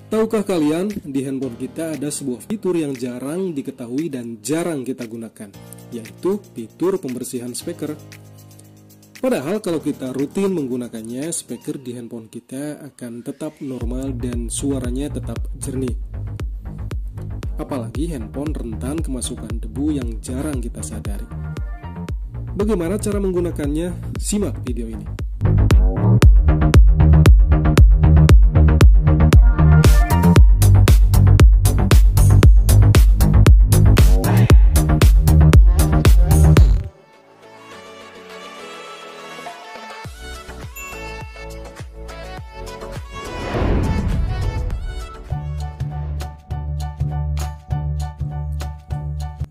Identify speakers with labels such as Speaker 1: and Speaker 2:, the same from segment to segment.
Speaker 1: Tahukah kalian, di handphone kita ada sebuah fitur yang jarang diketahui dan jarang kita gunakan, yaitu fitur pembersihan speaker. Padahal kalau kita rutin menggunakannya, speaker di handphone kita akan tetap normal dan suaranya tetap jernih. Apalagi handphone rentan kemasukan debu yang jarang kita sadari. Bagaimana cara menggunakannya? Simak video ini.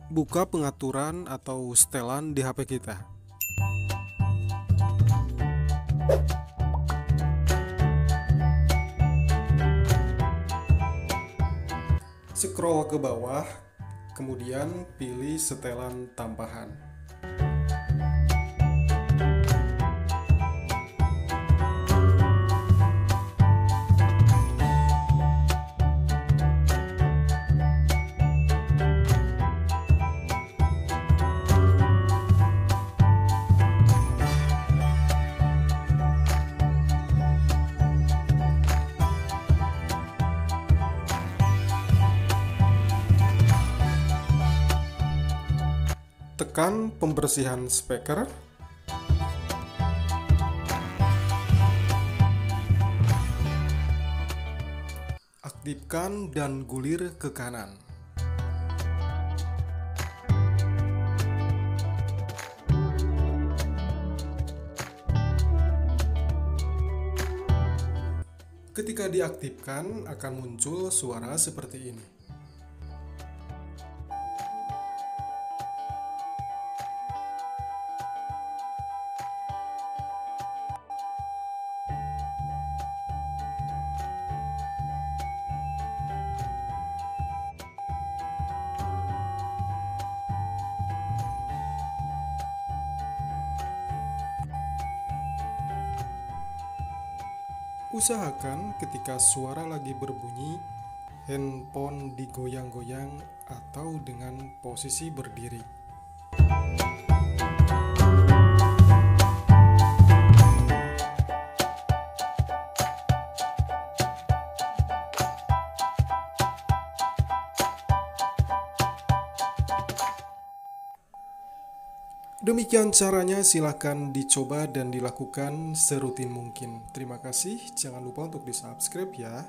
Speaker 1: Buka pengaturan atau setelan di HP kita. Scroll ke bawah, kemudian pilih setelan tambahan. Tekan pembersihan speaker. Aktifkan dan gulir ke kanan. Ketika diaktifkan akan muncul suara seperti ini. Usahakan ketika suara lagi berbunyi, handphone digoyang-goyang atau dengan posisi berdiri. Demikian caranya, silakan dicoba dan dilakukan serutin mungkin. Terima kasih, jangan lupa untuk di-subscribe ya.